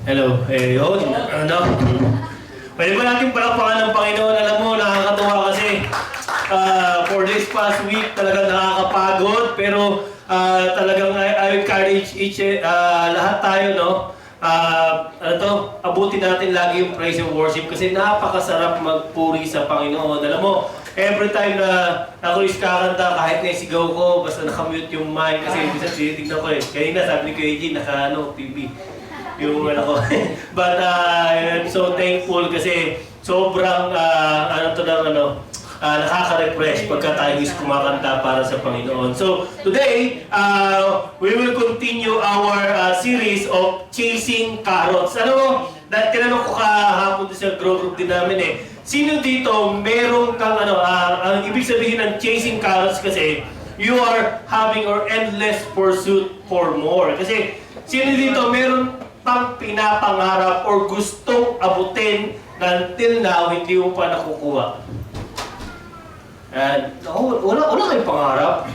Hello. Yun. Pwede ba natin palakpakan ng Panginoon? Alam mo, nakakatuwa kasi for this past week, talagang nakakapagod. Pero talagang I encourage lahat tayo, no? Abutin natin lagi yung praise and worship kasi napakasarap magpuri sa Panginoon. Alam mo, every time na ako is kakanta, kahit na sigaw ko, basta nakamute yung mic kasi minsan tinitignan ko eh. Kanina sabi ni Kuya Eugene, TV. Yung ko. But I'm so thankful kasi sobrang nakaka-refresh pagka tayo is kumakanta para sa Panginoon. So today, we will continue our series of Chasing Carrots. Ano mo, tinanong ko kahapon sa group din namin eh, sino dito merong kang ang ibig sabihin ng Chasing Carrots kasi you are having or endless pursuit for more. Kasi sino dito meron pang pinapangarap or gustong abutin na until now hindi mo pa nakukuha? Wala kayong pangarap.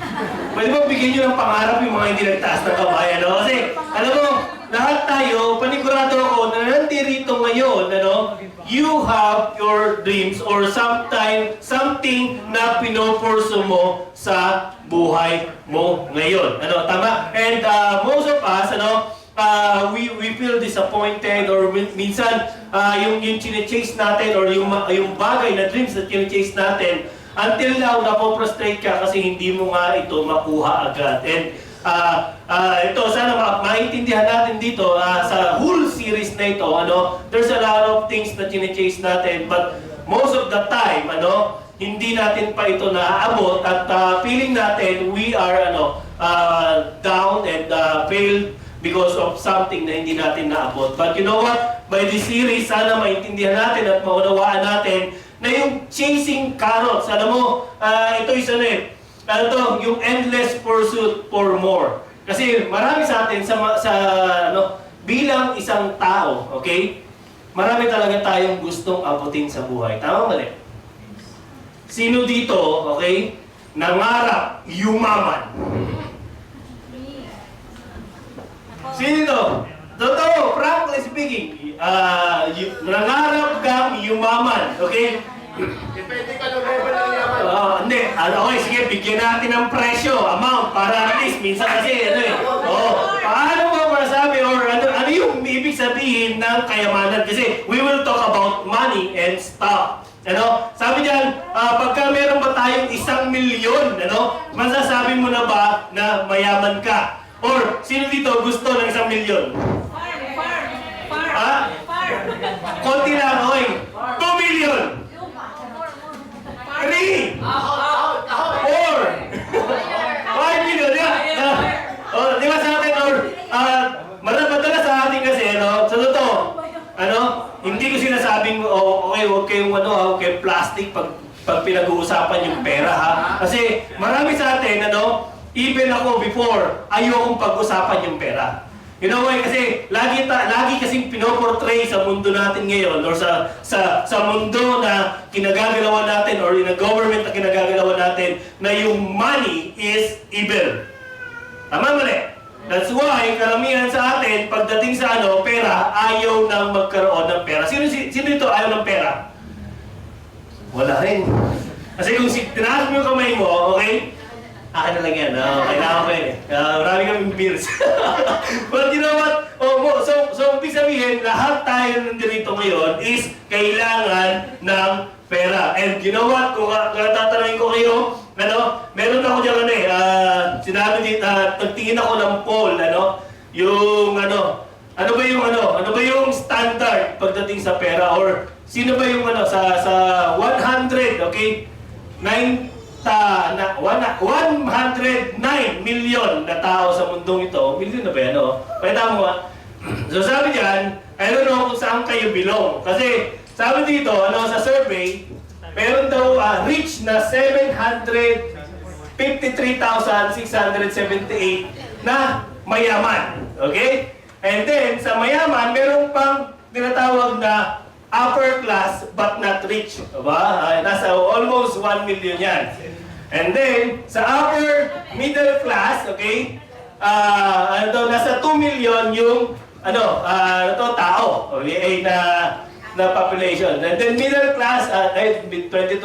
Pwede ba bigyan nyo ng pangarap yung mga hindi nagtaas ng kabayan, no? Kasi, alam mo, lahat tayo, panigurado ako na nandito ngayon, you have your dreams or something na pinopurso mo sa buhay mo ngayon. Tama? And most of us, we feel disappointed or minsan yung chine-chase natin or yung bagay na dreams na chine-chase natin until now napoprostrate ka kasi hindi mo nga ito makuha agad. And ito sana maintindihan natin dito sa whole series na ito, there's a lot of things na chine-chase natin but most of the time hindi natin pa ito naaabot at feeling natin we are down and failed because of something na hindi natin naabot. But you know what? By this series, sana maintindihan natin at maunawaan natin na yung Chasing Carrots, alam mo, ito is yung endless pursuit for more. Kasi marami sa atin, bilang isang tao, okay? Marami talaga tayong gustong abutin sa buhay. Tama mali? Sino dito, okay, nangarap yumaman? Sino ito? Totoo, frankly speaking, nangarap kang yumaman, okay? Depende ka ng level ng yaman. Hindi. Okay, sige, bigyan natin ng presyo, amount, para at least, minsan kasi, paano mo masabi or ano yung ibig sabihin ng kayamanan? Kasi we will talk about money and stuff. Sabi diyan, pagka meron ba tayong 1 milyon, masasabi mo na ba na mayaman ka? Or, sino dito gusto ng 1 milyon? Farm. Konti lang, okay. 2 million. 3. 4. 5 million. Di ba sa atin, madalas sa atin kasi, sa totoo, hindi ko sinasabing, okay, huwag kayong plastic pag pinag-uusapan yung pera, ha? Kasi marami sa atin, even ako before, ayokong pag-usapan yung pera. You know why? Kasi lagi kasing pinoportray sa mundo natin ngayon or sa mundo na kinagagalawan natin or in a government na kinagagalawan natin na yung money is evil. Tama mali? That's why karamihan sa atin pagdating sa pera, ayaw nang magkaroon ng pera. Sino dito ayaw ng pera? Wala rin. Kasi kung tinaas mo yung kamay mo, okay? Akin na lang yan. Kailangan ko yun. Marami kaming beers. But you know what? So ibig sabihin, lahat tayo nandito ngayon is kailangan ng pera. And you know what? Kung tatanungin ko kayo, meron ako dyan sinabi dito, nagtingin ako ng poll, yung ano ba yung standard pagdating sa pera? Or sino ba yung sa 100, okay? 109 million na tao sa mundong ito. Million na ba yan, Pakita mo nga. So sabi diyan, I don't know kung saan kayo belong. Kasi sabi dito, sa survey, meron daw rich na 753,678 na mayaman. Okay? And then, sa mayaman, meron pang tinatawag na upper class but not rich. Diba? Nasa almost 1 million yan. And then, sa upper middle class, okay, nasa 2 million yung tao, okay, na population. And then middle class, 22,000,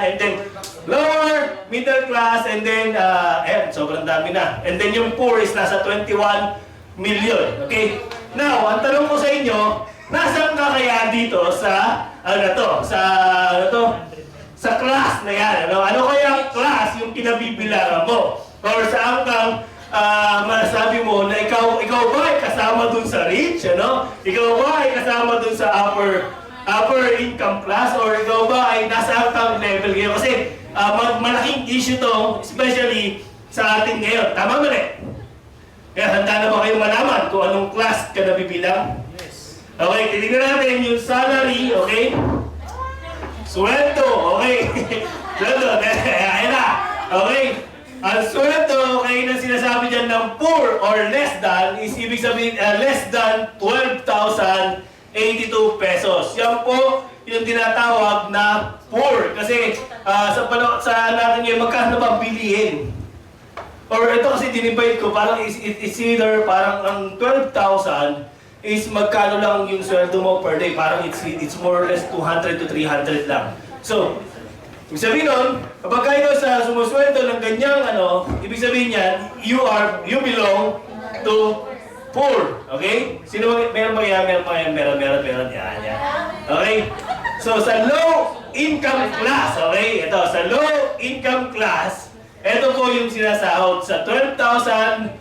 and then lower middle class, and then, sobrang dami na. And then yung poor is nasa 21 million, okay? Now, ang tanong ko sa inyo, nasaan ka kaya dito sa, sa class na yan, ano? Ano kaya class yung kinabibilangan mo? Or saan kang masasabi mo na ikaw ba ay kasama dun sa rich, ano? Ikaw ba ay kasama dun sa upper income class, or ikaw ba ay nasa outcome level ngayon? Kasi malaking issue to, especially sa atin ngayon. Tama ba rin? Kaya handa na ba kayong malaman kung anong class ka nabibilang? Yes. Okay, titignan natin yung salary, okay? Sweldo, okay? Sweldo, ayan na. Okay? Ang sweldo, okay, na sinasabi dyan ng poor or less than, is ibig sabihin less than 12,082 pesos. Yan po yung tinatawag na poor. Kasi sa natin ngayon, magkano ba bilihin? Or ito kasi dinibide ko, parang it's either parang ang 12,000 is magkano lang yung sweldo mo per day. Parang it's more or less 200 to 300 lang. So, ibig sabihin nun, kapag ikaw sa sumusweldo ng ganyang ibig sabihin yan, you belong to poor. Okay? Sino meron ba yan? Meron. Yan. Okay? So, sa low income class, okay? Ito, sa low income class, ito po yung sinasahod sa 12,082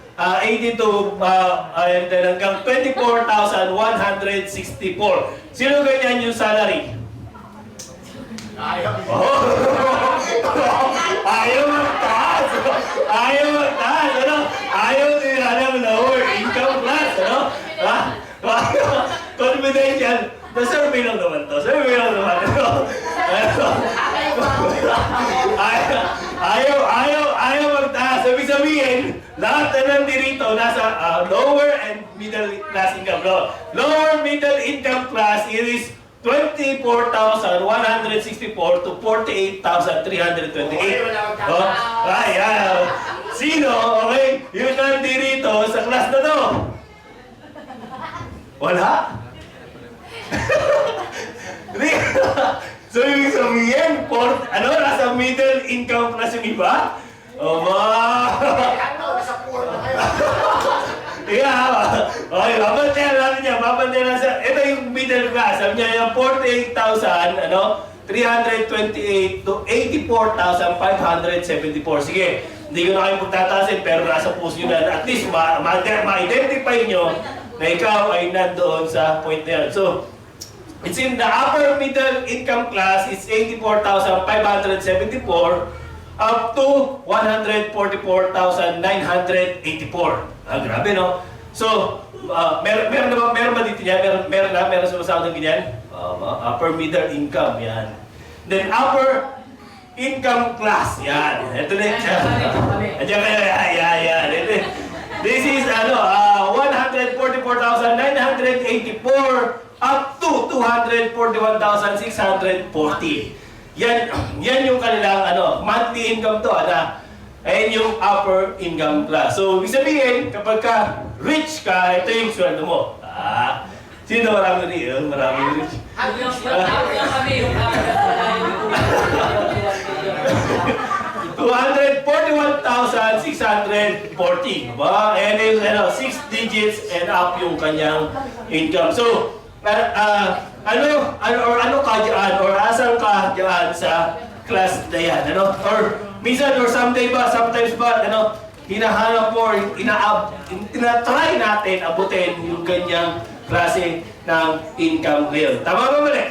and then hanggang 24,164. Sino ganyan yung salary? Ayaw. Oh. Ayaw magtaas. Ano? Ayaw nila ng lower income class, ano? Confidential. Na-survey lang naman to. Ayaw magtaas. Sabi sabihin, lahat na nandito nasa lower and middle class income. Lower middle income class, it is 24,164 to 48,328. Sino? Okay? Yung nandito sa class na to. Wala? So, ibig sabihin, nasa middle income class yung iba? Nasa poor na kayo. Okay, babantayan natin yan. Ito yung middle class. Sabi niya yung 48,000, 328 to 84,574. Sige, hindi ko na kayo magtatasin, pero nasa puso nyo na. At least, ma-identify nyo na ikaw ay nandoon sa point na yan. So, it's in the upper middle income class, it's 84,574 up to 144,984. Grabe, no? So, meron ba dito niya? Meron sumasahod ng ganyan? Upper middle income, yan. Then, upper income class, yan. Ito na yun. Andiyan kayo, yan. This is, 144,984 up to 241,640. Yan yung kanilang monthly income to, ayan yung upper income class. So, ibig sabihin, kapag ka rich ka, ito yung sweldo mo. Sino marami rin? Marami rich. 241,640. Diba? And then, 6 digits and up yung kanyang income. So, ano ka dyan, or asan ka dyan sa class na yan, or minsan or sometimes ba, hinahanap mo or tinatry natin abutin yung ganyang klase ng income level. Tama ba mali?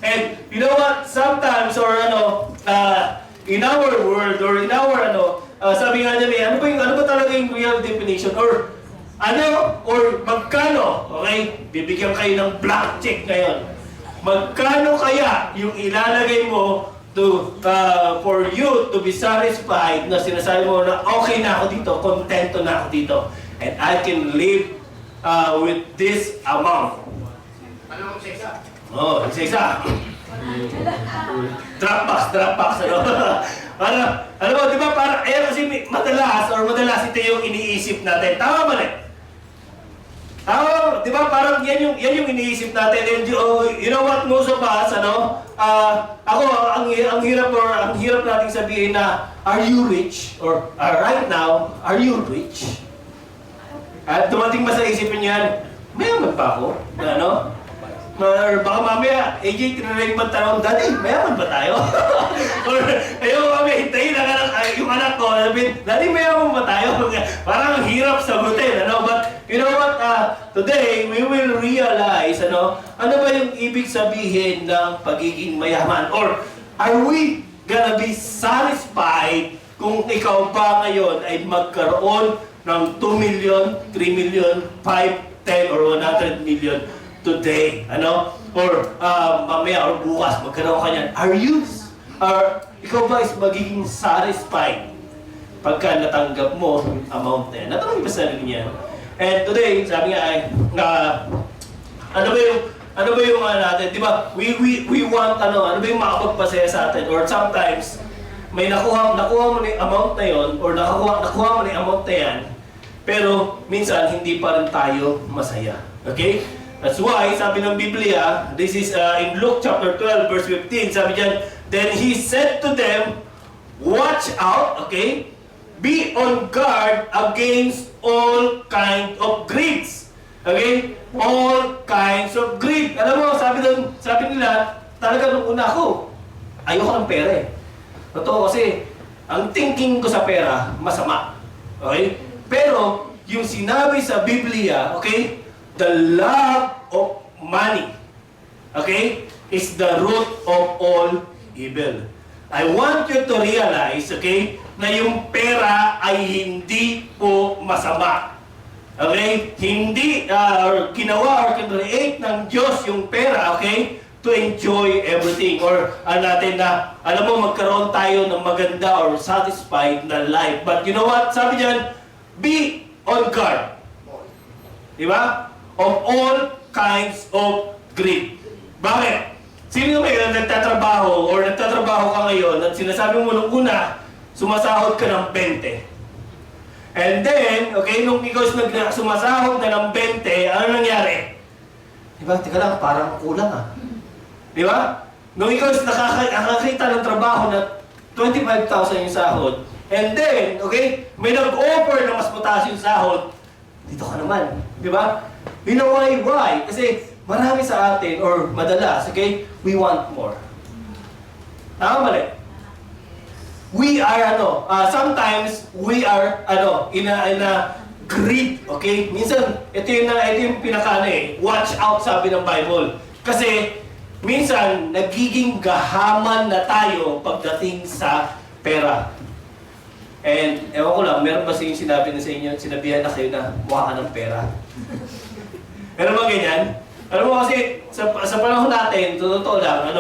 And you know what, sometimes or in our world or in our sabi nga niya, ano ba talaga yung real definition or magkano, okay? Bibigyan kayo ng black check ngayon. Magkano kaya yung ilalagay mo for you to be satisfied na sinasabi mo na okay na ako dito, kontento na ako dito, and I can live with this amount. Ano ang isa-isa? Isa-isa. Dropbox, Para, alam mo, di ba, para, kasi madalas ito yung iniisip natin. Tama ba rin? Tama, di ba, parang yan yung iniisip natin. And you know what, most of us, ako, ang hirap nating sabihin na, are you rich? Or, right now, are you rich? At dumating ba sa isipin yan, mayaman pa ako? Ano? Or baka mamaya, AJ, tinanong ba tanong, Daddy, mayaman ba tayo? Or, ayaw mamaya, hintayin yung anak ko, sabihin, Daddy, mayaman ba tayo? Parang hirap sagutin, ano? But, you know what, today, we will realize, ano ba yung ibig sabihin ng pagiging mayaman? Or, are we gonna be satisfied kung ikaw ba ngayon ay magkaroon ng 2 million, 3 million, 5, 10, or 100 million today, ano? Or mamaya or bukas magkaroon ka niyan. Ikaw ba is magiging satisfied pagka natanggap mo yung amount na yan? Natanong ba sa sarili niya? And today, sabi nga ay, ano ba yung natin? Di ba? We want, ano ba yung makapagpasaya sa atin? Or sometimes, may nakuha mo na yung amount na yon, or nakuha mo na yung amount na yan, pero minsan hindi pa rin tayo masaya. Okay? That's why, sabi ng Biblia, this is in Luke chapter 12, verse 15, sabi dyan, then he said to them, watch out, okay? Be on guard against all kinds of greeds. Okay? All kinds of greed. Alam mo, sabi nila, talaga nung una ako, ayoko ng pera eh. Totoo kasi, ang thinking ko sa pera, masama. Okay? Pero, yung sinabi sa Biblia, okay? The love of money, okay, is the root of all evil. I want you to realize, okay, na yung pera ay hindi po masama. Okay? Hindi ginawa or kinreate ng Diyos yung pera, okay, to enjoy everything. Or natin na, alam mo, magkaroon tayo ng maganda or satisfied na life. But you know what? Sabi dyan, be on guard. Diba? Of all kinds of greed. Bakit? Sino yung ngayon nagtatrabaho or nagtatrabaho ka ngayon at sinasabi mo nung una, sumasahod ka ng 20. And then, okay, nung ikaw sumasahod na ng 20, ano nangyari? Diba? Teka lang, parang kulang ah. Diba? Nung ikaw nakakita ng trabaho na 25,000 yung sahod, and then, okay, may nag-offer na mas mataas yung sahod, dito ka naman. Diba? You know why? Kasi marami sa atin, or madalas, okay, we want more. Tama mali? We are, sometimes, we are, in a greed, okay? Minsan, ito yung pinaka, watch out, sabi ng Bible. Kasi, minsan, nagiging gahaman na tayo pagdating sa pera. And, ewan ko lang, meron ba sinabi na sa inyo, sinabihan na kayo na mukha ka ng pera? Meron ba ganyan? Alam mo kasi, sa panahon natin, totoo lang,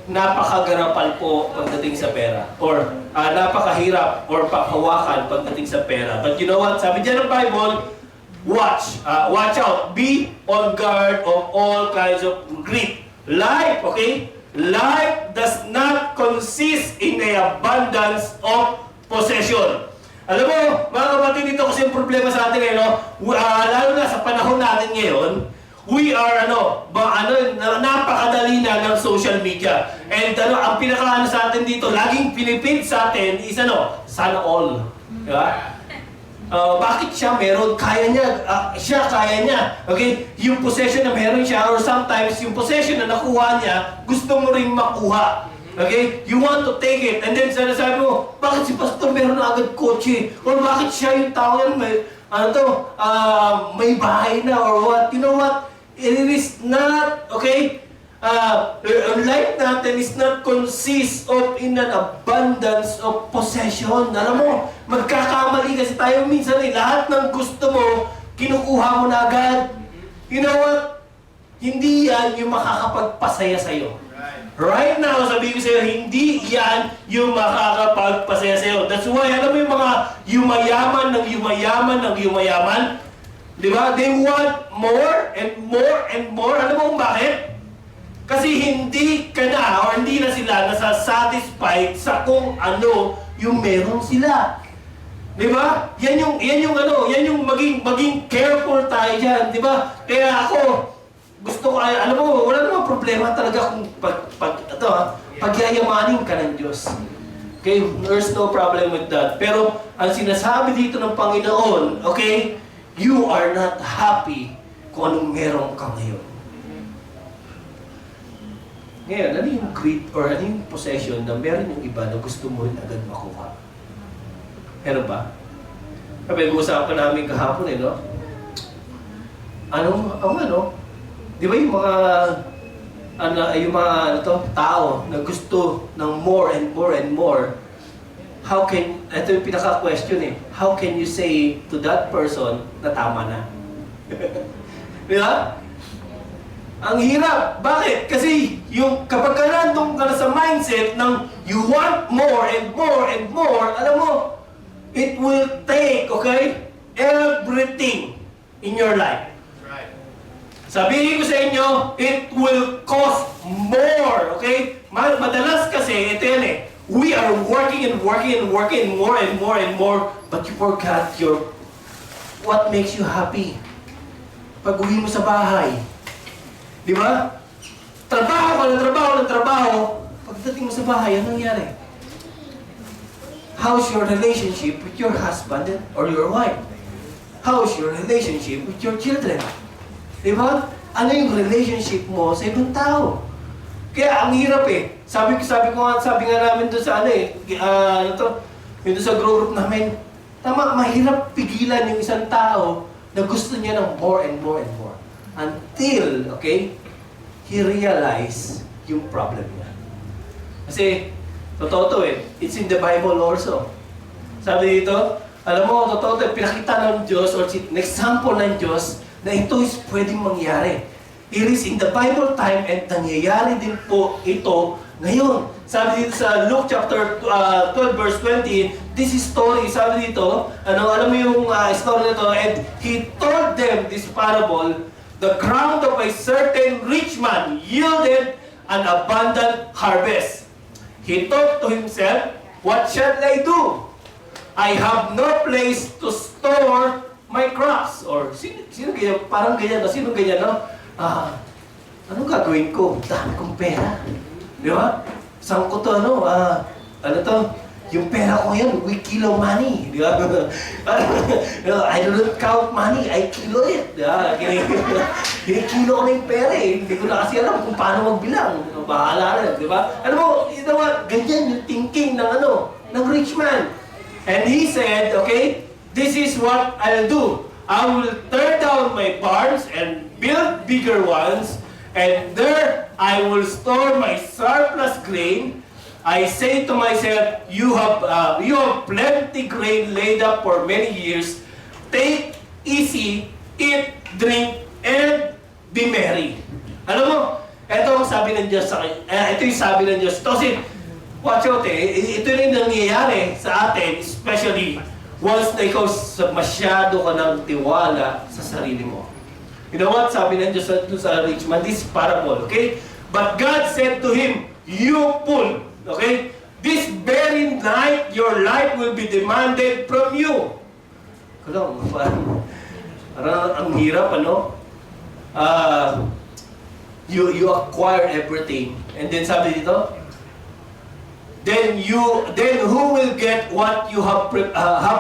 napakagarapal po pagdating sa pera. Or napakahirap or paghawakan pagdating sa pera. But you know what? Sabi dyan ng Bible, watch out. Be on guard of all kinds of greed. Life, okay? Life does not consist in the abundance of possession. Alam mo, mga kapatid, dito kasi yung problema sa atin ngayon, lalo na sa panahon natin ngayon, we are, napakadali na ng social media. And ang pinaka sa atin dito, laging pinipint sa atin is sana all. Diba? Bakit siya meron? Kaya niya. Siya kaya niya. Okay? Yung possession na meron siya, or sometimes yung possession na nakuha niya, gusto mo ring makuha. Okay? You want to take it. And then sabi mo, bakit si Pastor meron na agad kotse? Or bakit siya yung tao yan may bahay na or what? You know what? It is not, okay? Life natin is not consist of in an abundance of possession. Alam mo, magkakamali kasi tayo minsan lahat ng gusto mo, kinukuha mo na agad. You know what? Hindi yan yung makakapagpasaya sa'yo. Right now, sabihin ko sa'yo, hindi yan yung makakapagpasaya sa'yo. That's why, alam mo yung mga yumayaman ng yumayaman ng yumayaman? Di ba? They want more and more and more. Alam mo kung bakit? Kasi hindi ka na or hindi na sila nasa-satisfied sa kung ano yung meron sila. Di ba? Yan yung maging careful tayo diyan, di ba? Kaya ako gusto ko, alam mo, wala namang problema talaga kung pagyayamanin ka ng Diyos. Okay? There's no problem with that. Pero ang sinasabi dito ng Panginoon, okay, you are not happy kung anong meron ka ngayon. Ngayon, ano yung greed or ano yung possession na meron yung iba na gusto mo rin agad makuha? Meron ba? Sabi, usapan namin kahapon no? Di ba yung mga tao na gusto ng more and more and more, ito yung pinaka-question how can you say to that person na tama na? Di ba? Ang hirap. Bakit? Kasi kapag ka nandun ka na sa mindset ng you want more and more and more, alam mo, it will take, okay, everything in your life. Right. Sabihin ko sa inyo, it will cost more, okay? Madalas kasi, ito yan we are working and working and working more and more and more, but you forgot what makes you happy. Pag uwi mo sa bahay, di ba? Trabaho ka ng trabaho ng trabaho, pagdating mo sa bahay, anong nangyari? How's your relationship with your husband or your wife? How's your relationship with your children? Di ba? Ano yung relationship mo sa ibang tao? Kaya ang hirap Sabi nga namin doon sa yung sa grow group namin, mahirap pigilan yung isang tao na gusto niya ng more and more and more. Until, okay, he realize yung problem niya. Kasi, totoo to it's in the Bible also. Sabi dito, alam mo, totoo to pinakita ng Diyos or example ng Diyos na ito is pwedeng mangyari. It is in the Bible time and nangyayari din po ito ngayon. Sabi dito sa Luke chapter 12 verse 20, this is story, sabi dito, alam mo yung story nito, and he told them this parable, the ground of a certain rich man yielded an abundant harvest. He thought to himself, what shall I do? I have no place to store my crops. Or, sino ganyan? Parang ganyan, sino ganyan, no? Ano gagawin ko? Dami kong pera. Di ba? Saan ko to, yung pera ko yan, we kilo money. Di ba? I don't count money, I kilo it. Di ba? Kilo ko na yung pera Hindi ko na kasi alam kung paano magbilang. Bahala na, di ba? Ganyan yung thinking ng rich man. And he said, okay, this is what I'll do. I will tear down my barns and build bigger ones, and there I will store my surplus grain. I say to myself, you have plenty grain laid up for many years. Take easy, eat, drink, and be merry. Alam mo, ito ang sabi ng Diyos sa akin. Ito yung sabi ng Diyos. Kasi, watch out ito yung nangyayari sa atin, especially once na ikaw masyado ka ng tiwala sa sarili mo. You know what? Sabi ng Diyos sa rich man, this parable, okay? But God said to him, you fool, okay? This very night, your life will be demanded from you. Parang ang hirap, you acquire everything. And then sabi dito, then who will get what you have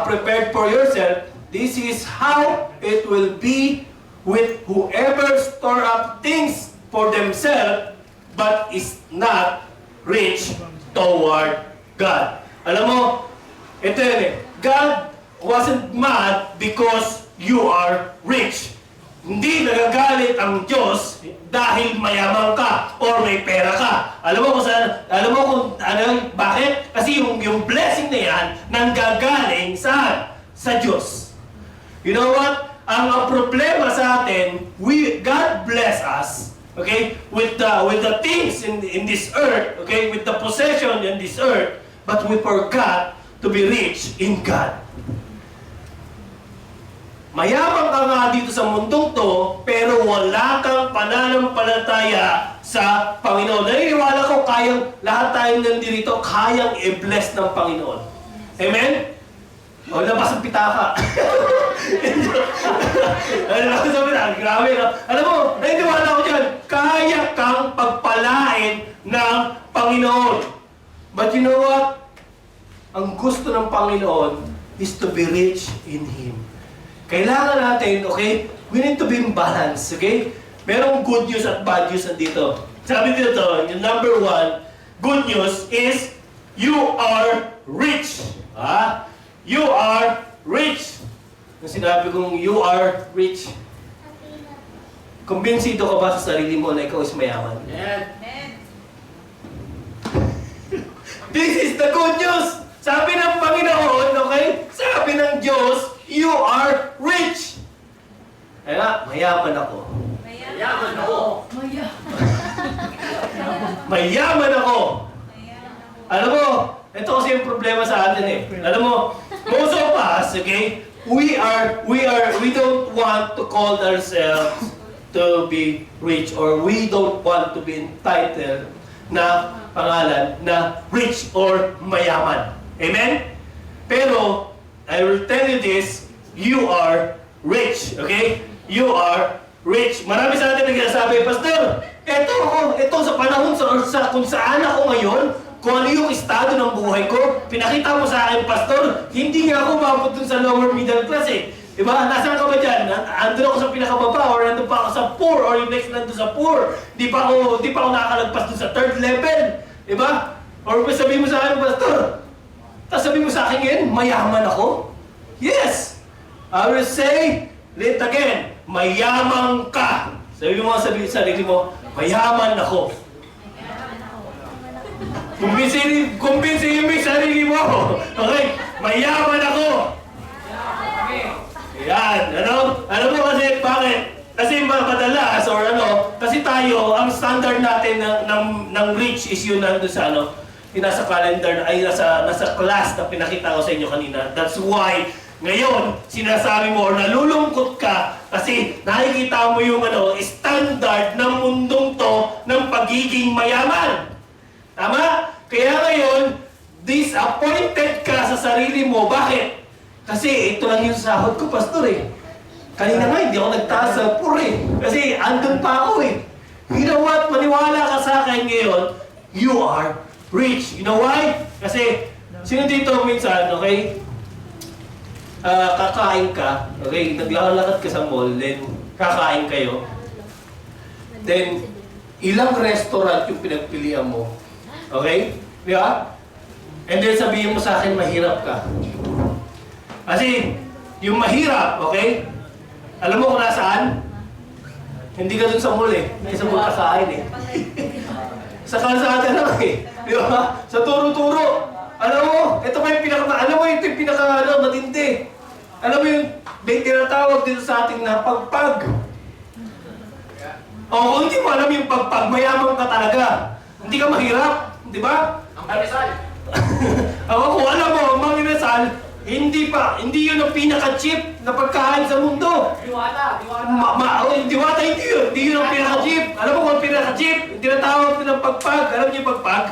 prepared for yourself? This is how it will be with whoever store up things for themselves but is not rich toward God. Alam mo, ito God wasn't mad because you are rich. Hindi nagagalit ang Diyos dahil mayaman ka or may pera ka. Alam mo kung bakit? Kasi yung blessing na yan nanggagaling saan? Sa Diyos. You know what? Ang problema sa atin, God bless us, okay, with the things in this earth, okay, with the possession in this earth, but we forgot to be rich in God. Mayaman ka nga dito sa mundong to, pero wala kang pananampalataya sa sa Panginoon. Naniniwala ko lahat tayong nandito, kayang i-bless ng Panginoon. Amen? O, labas ang pitaka. Grabe, no? Alam mo, naniniwala ko dyan, kaya kang pagpalain ng Panginoon. But you know what? Ang gusto ng Panginoon is to be rich in Him. Kailangan natin, okay? We need to be in balance, okay? Merong good news at bad news nandito. Sabi dito, yung number 1, good news is you are rich. Ha? You are rich. Yung sinabi kong you are rich. Kumbinsido ka ba sa sarili mo na ikaw is mayaman? Amen. This is the good news! Sabi ng Panginoon, okay? Sabi ng Diyos, you are rich. Kaya, mayaman ako. Yaman ako. Mayaman ako. Alam mo, ito kasi yung problema sa atin eh. Alam mo, most of us, okay, we don't want to call ourselves to be rich, or we don't want to be entitled na pangalan na rich or mayaman. Amen? Pero, I will tell you this, you are rich, okay? You are rich. Marami sa atin nagsasabi, Pastor, ito sa panahon kung saan ako ngayon, kung ano yung estado ng buhay ko, pinakita mo sa akin, Pastor, hindi nga ako mabot dun sa lower middle class eh. Diba? Nasaan ka ba dyan? Andun ako sa pinakababa, or andun pa ako sa poor, or yung next nandun sa poor. Di pa ako nakakalagpas dun sa third level. Diba? Or sabihin mo sa akin, Pastor, tapos sabihin mo sa akin ngayon, mayaman ako? Yes! I will say it again, mayaman ka. Sabi mo sa sarili mo, mayaman ako. Kumbinsin mo yung sarili mo. Okay? Mayaman ako. Yan. Ano mo kasi, bakit? Kasi madalas, or kasi tayo, ang standard natin ng rich is yun nandun sa yung nasa calendar, ay nasa class na pinakita ko sa inyo kanina. That's why, ngayon, sinasabi mo, or nalulungkot ka, kasi nakikita mo yung standard ng mundong to ng pagiging mayaman. Tama? Kaya ngayon, disappointed ka sa sarili mo. Bakit? Kasi ito lang yung sahod ko, Pastor eh. Kanina nga, hindi ako nagtaas sa poor eh. Kasi andun pa ako eh. You know what? Maniwala ka sa akin ngayon, you are rich. You know why? Kasi, sino dito minsan, okay? Kakain ka, okay? Naglalakad ka sa mall, then kakain kayo. Then, ilang restaurant yung pinagpilian mo. Okay? Di ba? And then sabihin mo sa akin, mahirap ka. Kasi, yung mahirap, okay? Alam mo kung nasaan? Hindi ka dun sa mall eh. Hindi sa mall kakain eh. Sa kalsada lang eh. Di ba? Sa turo-turo. Alam mo, ito yung pinaka matindi. Alam mo yung may tinatawag dito sa ating na pagpag. O kung hindi mo alam yung pagpag, mayaman ka talaga. Hindi ka mahirap. Di ba? Ang Rizal. Kung alam mo, ang mga inasal, hindi yun ang pinaka-cheap na pagkain sa mundo. Diwata. Diwata hindi yun. Hindi yun ang pinaka-cheap. Alam mo kung ang pinaka-cheap, tinatawag din ng pagpag. Alam niyo yung pagpag?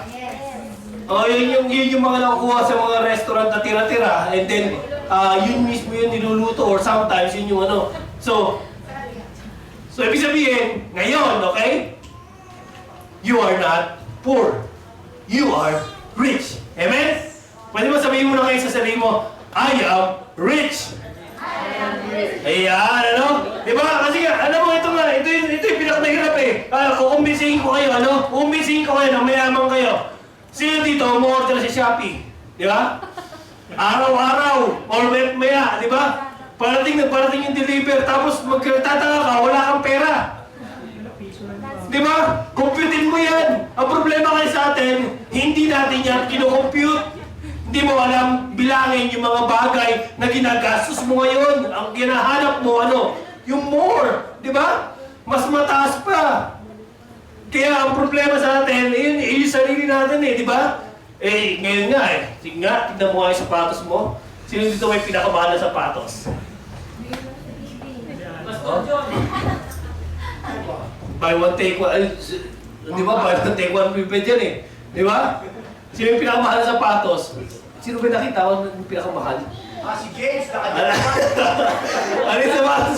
Yun yung mga nakukuha sa mga restaurant na tira-tira. And then, yun mismo yung niluluto, or sometimes yun yung So, ibig sabihin, ngayon, okay? You are not poor. You are rich. Amen? Pwede mo sabihin mo na kayo sa sarili mo, I am rich. Ayan, Diba? Kasi alam mo, ito yung pinakamahirap eh. Kukumbisihin ko kayo, Kukumbisihin ko kayo na mayaman kayo. Sino dito, umorder sa Shopee? Di ba? Araw-araw, or maya, di ba? Parating yung deliver, tapos magtataka ka, wala kang pera. Di ba? Computein mo yan. Ang problema kasi sa atin, hindi natin yan kinocompute. Hindi mo alam bilangin yung mga bagay na ginagastos mo ngayon. Ang ginahanap mo, yung more. Di ba? Mas mataas pa. Kaya ang problema sa atin, yung sarili natin eh, di ba? Ngayon nga eh. Tignan mo nga yung sapatos mo. Sino dito may pinakamahal na sapatos? Buy one, take one. Di ba? Parang take one prepaid yan eh. Di ba? Sino yung pinakamahal na sapatos? Sino ba nakita ko yung pinakamahal? Si James, Ano yung sapatos?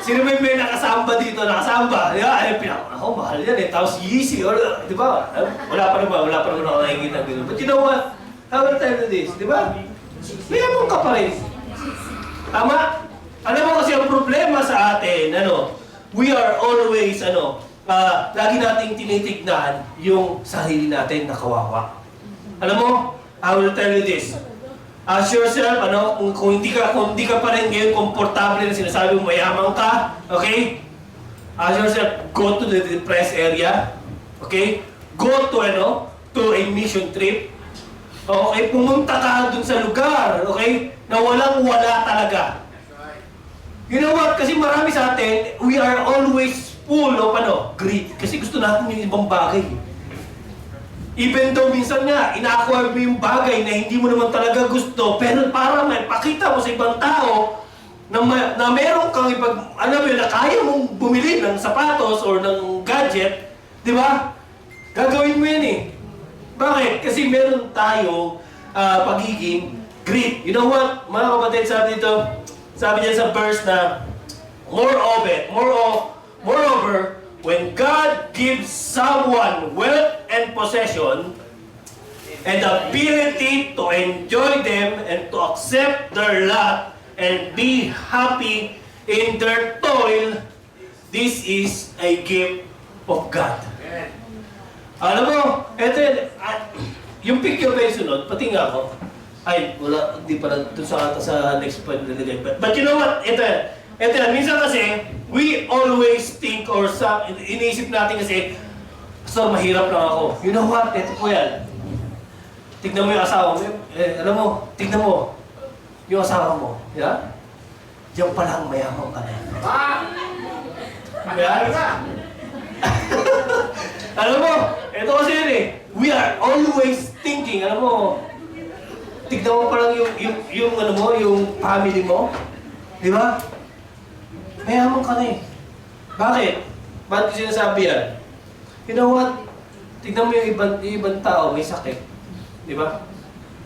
Sino ba yung may nakasamba dito? Nakasamba? Di ba? Ay, ako, mahal yan eh. Tapos Yeezy, or, di ba? Wala pa naman ako nakikita gano'n. But you know what? How will tell you this? Di ba? Mayamang ka pa rin. Tama? Alam mo kasi ang problema sa atin, we are always, lagi nating tinitignan yung sarili natin na kawawa. Alam mo, I will tell you this. Ask yourself, kung hindi ka pa rin ngayon komportable na sinasabi mo mayaman ka, okay? Ask yourself, go to the depressed area, okay? Go to a mission trip, okay? Pumunta ka dun sa lugar, okay? Na walang-wala talaga. You know what? Kasi marami sa atin, we are always full of greed. Kasi gusto natin yung ibang bagay. Even though minsan nga, ina-acquire mo yung bagay na hindi mo naman talaga gusto, pero para pakita mo sa ibang tao na meron kang na kaya mong bumili ng sapatos or ng gadget, di ba? Gagawin mo yan eh. Bakit? Kasi meron tayo pagiging greed. You know what? Mga kapatid, sabi niya sa verse na, moreover, when God gives someone wealth and possession and ability to enjoy them and to accept their lot and be happy in their toil, this is a gift of God. Alam mo, eto yun, yung picture ba yung sunod, pati nga ako, ay, wala, hindi pala doon sa next point nilagay. But you know what? Ito yan. Minsan kasi, we always think or iniisip natin kasi, Pastor, mahirap lang ako. You know what? Ito po yan. Tignan mo yung asawa mo. Alam mo, tignan mo. Yung asawa mo. Yeah? Diyan pa lang mayaman ka na. Yan? Alam mo, ito kasi yun eh. We are always thinking, alam mo, tignan mo pa lang yung family mo. Di ba? Mayaman ka na eh. Bakit? Bakit ko sinasabi yan? You know what? Tignan mo yung ibang tao, may sakit. Di ba?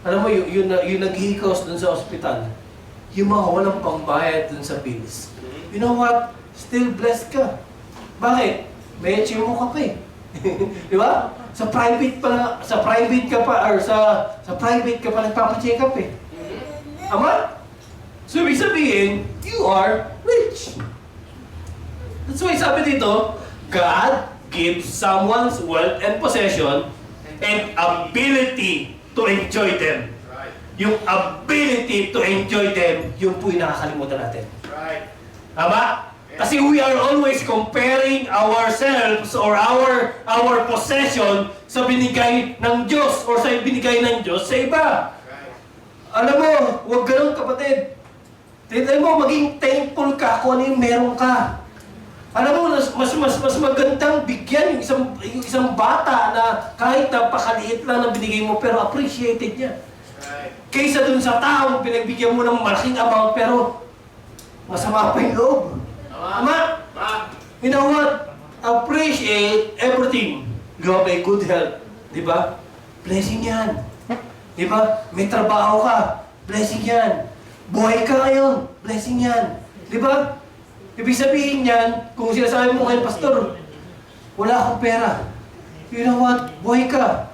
Alam mo, yung naghihikos dun sa ospital, yung mga walang pangbayad dun sa bills. You know what? Still blessed ka. Bakit? May achieve mo ka pa eh. Di ba? Sa private ka pa nagpapacheck up eh. Ama? So, ibig sabihin, you are rich. That's why sabi dito, God gives someone's wealth and possession and ability to enjoy them. Yung ability to enjoy them, yung po yung nakakalimutan natin. Tama? Kasi we are always comparing ourselves or our possession sa binigay ng Diyos or sa binigay ng Diyos sa iba. Alam mo, huwag ganun kapatid. Tignan mo, maging thankful ka kung ano yung meron ka. Alam mo, mas magandang bigyan yung isang bata na kahit napakaliit lang na binigay mo pero appreciated niya. Kaysa dun sa taong pinagbigyan mo ng malaking amount pero masama pa yung loob. Tama? You know what? Appreciate everything. You have a good health. Di ba? Blessing yan. Di ba? May trabaho ka. Blessing yan. Buhay ka ngayon. Blessing yan. Di ba? Ibig sabihin yan, kung sinasabi mo ngayon, Pastor, wala akong pera. You know what? Buhay ka.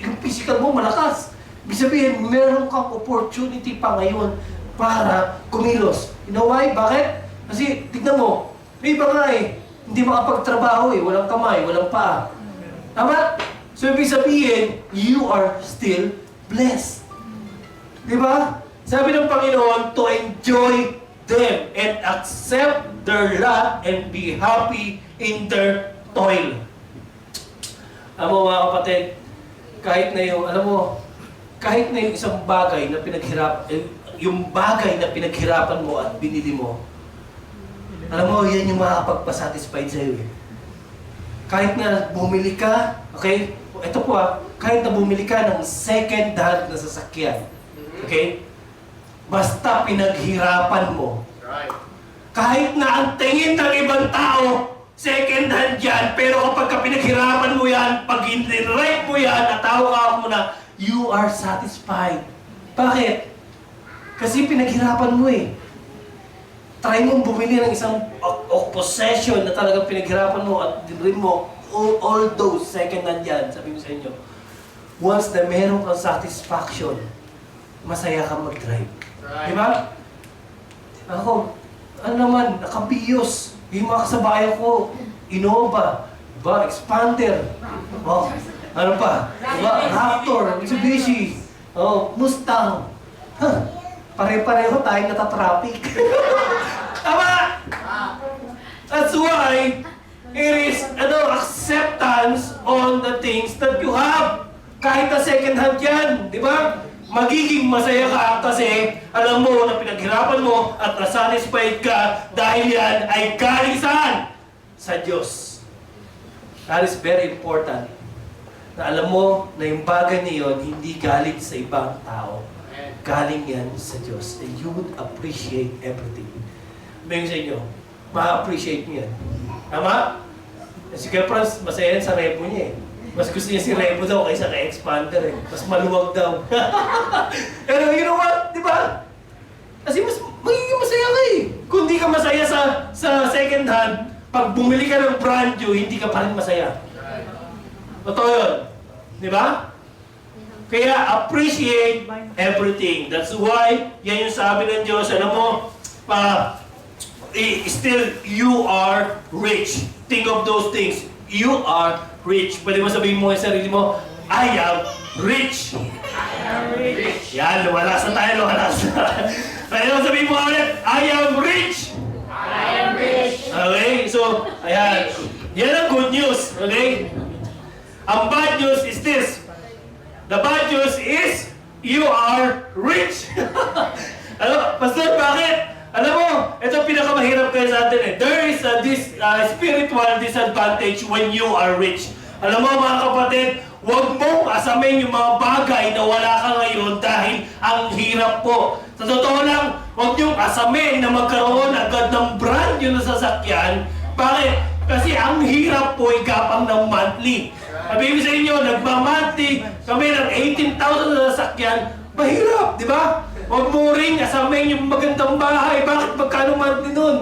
Yung physical mo malakas. Ibig sabihin, meron kang opportunity pa ngayon para kumilos. You know why? Bakit? Kasi, tignan mo, may iba nga eh, hindi makapagtrabaho eh, walang kamay, walang paa. Tama? So, ibig sabihin, you are still blessed. Di ba? Sabi ng Panginoon, to enjoy them and accept their lot and be happy in their toil. Alam mo mga kapatid, kahit na yung isang bagay na yung bagay na pinaghirapan mo at binili mo, alam mo, yan yung makakapagpasatisfied sa'yo eh. Kahit na bumili ka, okay? Ito po kahit na bumili ka ng second hand na sasakyan, okay? Basta pinaghirapan mo. Kahit na ang tingin ng ibang tao, second hand yan, pero kapag ka pinaghirapan mo yan, pag in-right mo yan, at tawag mo na, you are satisfied. Bakit? Kasi pinaghirapan mo eh. Try mong bumili ng isang possession na talagang pinaghirapan mo at dinrin mo all those second hand yan. Sabi ko sa inyo, once na meron kang satisfaction, masaya kang mag-drive. Di ba? Ako, ano naman, nakabiyos. Yung mga kasabayan ko, Innova, diba? Expander, oh, ano pa? Diba? Raptor, Mitsubishi, oh, Mustang. Huh. Pare-pareho tayong natatraffic. Tama! That's why it is acceptance on the things that you have. Kahit na second hand yan, di ba? Magiging masaya ka kasi alam mo na pinaghirapan mo at nasatisfied ka dahil yan ay galing saan? Sa Diyos. That is very important. Na alam mo na yung bagay na yun hindi galing sa ibang tao. Galing yan sa Diyos. And you would appreciate everything. May sa inyo, ma-appreciate niyo yan. Tama? Si Kuya Franz, masaya yan sa repo niya eh. Mas gusto niya si Repo daw kaysa kay Expander eh. Mas maluwag daw. Pero you know what? Di ba? Kasi magiging masaya ka eh. Kung di ka masaya sa second hand, pag bumili ka ng brand new, hindi ka pa rin masaya. Totoo yun. Di ba? Kaya appreciate everything. That's why, yan yung sabi ng Diyos. Alam mo, still you are rich. Think of those things. You are rich. Pwede mo sabihin mo sa sarili mo, I am rich. I am rich. Yan, lumalas na tayo, lumalas na. Pwede mo sabihin mo ulit, I am rich. I am rich. Okay, so, ayan. Yan ang good news, okay? Ang bad news is this. The bad news is, you are rich. Ano, Pastor, bakit? Alam mo, ito pinakamahirap kayo sa atin eh. There is this spiritual disadvantage when you are rich. Alam mo mga kapatid, huwag mong asamin yung mga bagay na wala ka ngayon dahil ang hirap po. Sa totoo lang, huwag niyong asamin na magkaroon agad ng brand new na sasakyan. Bakit? Kasi ang hirap po ay gapang ng monthly. Sabihin ko sa inyo, nagmamonthly kami ng 18,000 na sasakyan, mahirap, di ba? Huwag mo ring asamin yung magandang bahay. Bakit? Magkano monthly nun?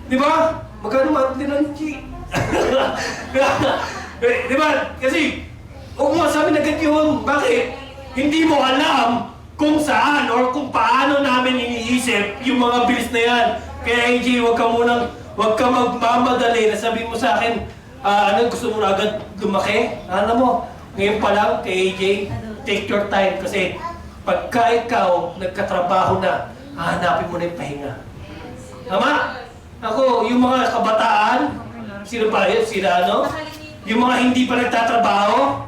Di ba? Magkano monthly nun, G? Di ba? Kasi, huwag mo asamin agad yun. Bakit? Hindi mo alam kung saan or kung paano namin iniisip yung mga bills na yan. Kaya AJ, huwag ka magmamadali na sabihin mo sa akin, gusto mo na agad lumaki? Ano mo, ngayon pa lang kay AJ, take your time kasi pagka ikaw nagkatrabaho na, hahanapin mo na yung pahinga. Tama? Ako, yung mga kabataan, sino pa yun? Sila ano? Yung mga hindi pa nagtatrabaho,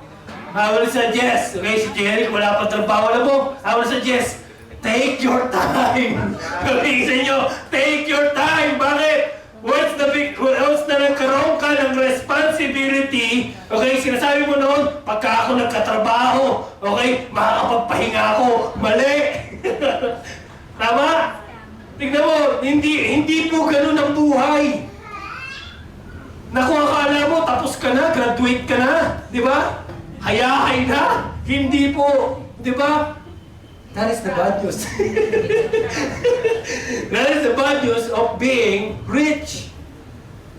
I will suggest, okay, si Jerry, wala pa trabaho, alam mo, I will suggest, take your time. Sabihin sa inyo, take your time. Bakit? Once na nagkaroon ka ng responsibility, okay, sinasabi mo noon, pagka ako nagkatrabaho, okay, makakapagpahinga ako. Mali! Tama? Tignan mo, hindi po ganun ang buhay. Naku, akala mo, tapos ka na, graduate ka na, di ba? Hayahay na. Hindi po, di ba? That is the bad news. That is the bad news of being rich.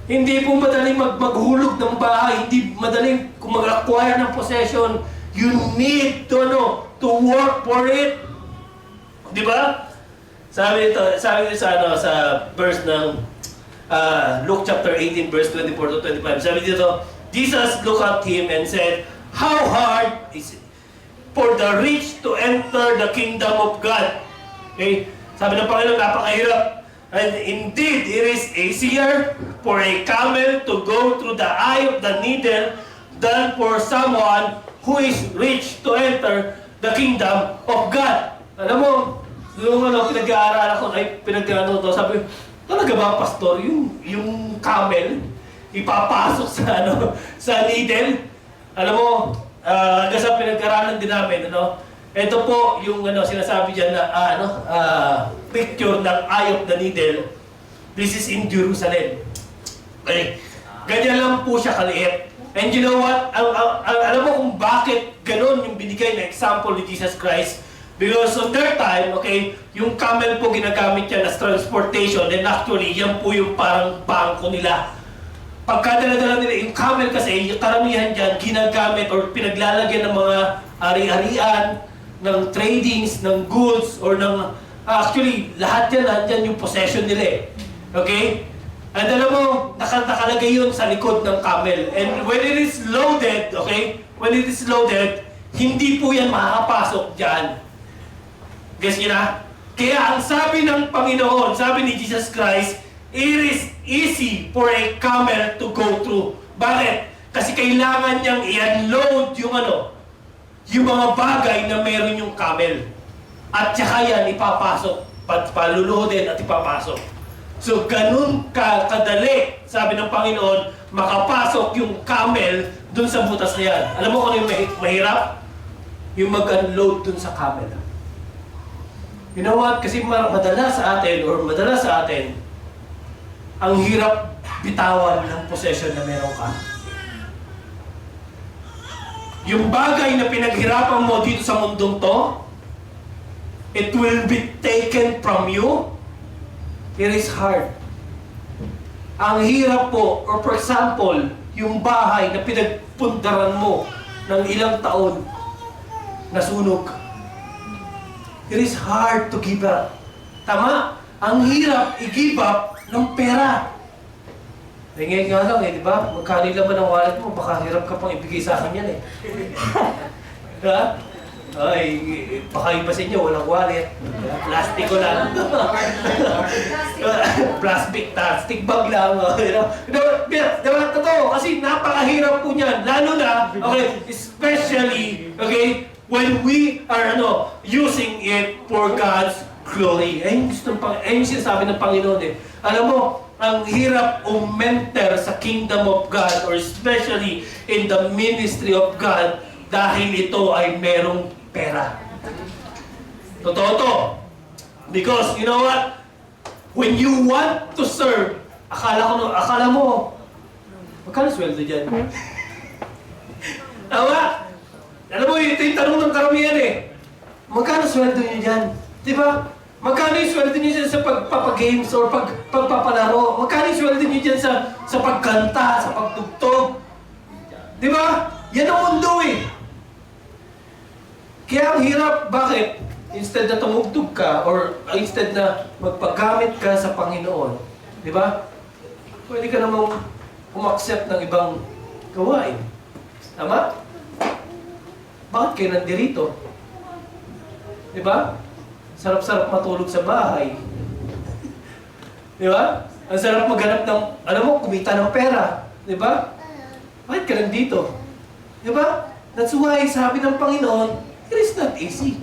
Hindi po madaling maghulog ng bahay, hindi madaling mag-acquire ng possession. You need to work for it. Di ba? Sabi nito sa verse ng Luke chapter 18 verse 24 to 25. Sabi dito, Jesus looked at him and said, how hard is it for the rich to enter the kingdom of God? Okay? Sabi ng Panginoon, napakahirap. And indeed, it is easier for a camel to go through the eye of the needle than for someone who is rich to enter the kingdom of God. Alam mo, yung pinag-aaral ako, sabi ko, talaga ba, pastor, yung camel, ipapasok sa needle? Alam mo, hanggang sa pinag-aralan din namin, ito po yung sinasabi dyan na picture ng eye of the needle. This is in Jerusalem. Okay? Ganyan lang po siya kaliit. And you know what? Alam mo kung bakit ganun yung binigay na example ni Jesus Christ? Because on their time, okay, yung camel po ginagamit yan as transportation, and actually, yan po yung parang bangko nila. Pagka dala-dala nila, yung camel kasi, yung karamihan dyan, ginagamit or pinaglalagyan ng mga ari-arian, ng tradings, ng goods, or ng, actually, lahat yan, nandyan yung possession nila eh. Okay? And alam mo, nakalagay yun sa likod ng camel. And when it is loaded, okay, when it is loaded, hindi po yan makakapasok dyan. Guess nyo na? Kaya ang sabi ng Panginoon, sabi ni Jesus Christ, it is easy for a camel to go through. Bakit? Kasi kailangan niyang i-unload yung yung mga bagay na meron yung camel. At saka yan ipapasok, paluluhodin at ipapasok. So ganun kadali, sabi ng Panginoon, makapasok yung camel dun sa butas na yan. Alam mo kung ano yung mahirap? Yung mag-unload dun sa camel. You know what? Kasi madalas sa atin, ang hirap bitawan ng possession na meron ka. Yung bagay na pinaghirapan mo dito sa mundong to, it will be taken from you. It is hard. Ang hirap po, or for example, yung bahay na pinagpundaran mo ng ilang taon, nasunog. It is hard to give up. Tama? Ang hirap i-give up ng pera. Ngayon nga lang di ba? Magkano laman ang wallet mo, baka hirap ka pang ibigay sa akin yan eh. Diba? Ay, baka iba sa inyo, walang wallet. Plastic ko lang. Plastic bag lang. Diba? Totoo, kasi napakahirap po niyan. Lalo na, okay, especially, okay, when we are using it for God's glory. Ayun yung sinasabi ng Panginoon eh. Alam mo, ang hirap umenter sa kingdom of God or especially in the ministry of God dahil ito ay merong pera. Totoo to. Because, you know what? When you want to serve, akala mo, magkano sweldo dyan? Tama? Alam mo, ito yung tanong ng karamihan eh. Magkano sweldo nyo dyan? Di ba? Magkano yung sweldo nyo dyan sa pagpapagames or pagpapalaro? Magkano yung sweldo nyo dyan sa pagkanta, sa pagtugtog? Di ba? Yan ang mundo eh. Kaya ang hirap, bakit? Instead na tumugtog ka or instead na magpagamit ka sa Panginoon, di ba? Pwede ka namang umaccept ng ibang gawain. Tama? Bakit kayo nandirito? Di ba? Sarap-sarap matulog sa bahay. Di ba? Ang sarap maghanap ng, kumita ng pera. Di ba? Bakit ka nandito? Di ba? That's why, sabi ng Panginoon, it is not easy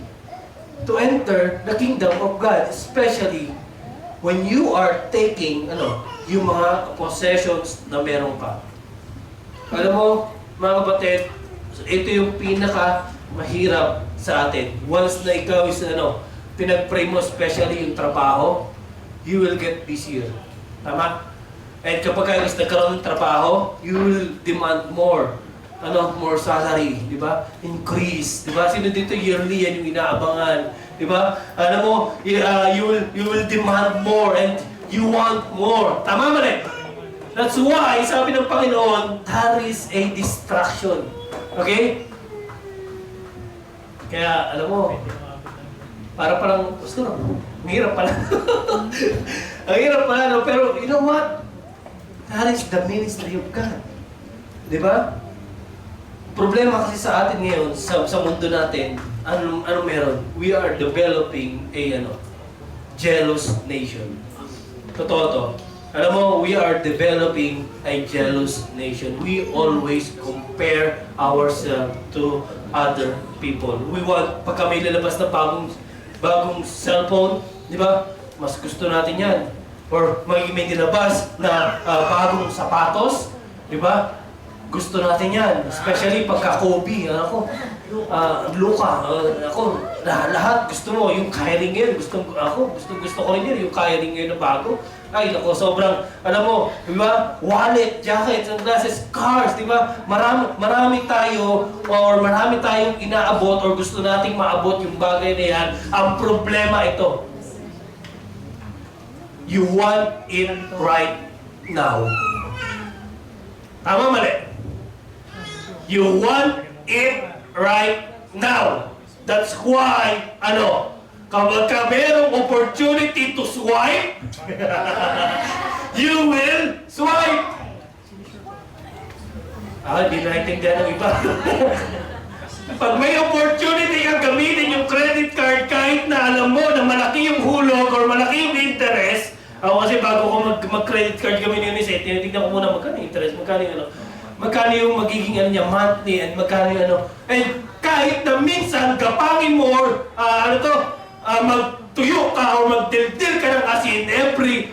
to enter the kingdom of God, especially when you are taking, yung mga possessions na meron ka. Alam mo, mga kapatid, ito yung pinaka mahirap sa atin. Once na ikaw is pinag-pray mo, especially yung trabaho, you will get busier. Tama? And kapag kayo is nagkaroon ng trabaho, you will demand more. More salary, di ba? Increase, di ba? Sino dito yearly yan yung inaabangan, di ba? Alam mo, you will demand more and you want more. Tama ba rin? That's why, sabi ng Panginoon, that is a distraction. Okay? Kaya, alam mo, para palang, gusto ang hirap pala. Ang hirap pala, pero you know what? That is the ministry of God. Di ba? Problema kasi sa atin ngayon, sa mundo natin, ano meron? We are developing a jealous nation. Totoo to. Alam mo, we are developing a jealous nation. We always compare ourselves to other people. We want, pagka may lalabas na bagong cellphone, di ba? Mas gusto natin yan. Or may nilabas na bagong sapatos, di ba? Gusto natin yan. Especially pagka Kobe, Luka, lahat gusto mo. Yung Kyrie ngayon, gusto ko rin yun. Yung Kyrie ngayon na bago. Ay, naku, sobrang, alam mo, di ba? Wallet, jacket, sunglasses, cars, di ba? Marami tayo, or marami tayong inaabot, or gusto nating maabot yung bagay na yan. Ang problema ito, you want it right now. Tama, mali? You want it right now. That's why, kapag ka merong opportunity to swipe, you will swipe. Hindi naintindihan ng iba. Pag may opportunity kang gamitin yung credit card, kahit na alam mo na malaki yung hulog or malaki yung interest, ako kasi bago ko mag-credit card kami ni Eunice, tinitignan ko muna magkano yung interest, magkano yung magiging monthly, and magkano yung and kahit na minsan gapangin mo or magtuyo ka or magdildil ka ng asin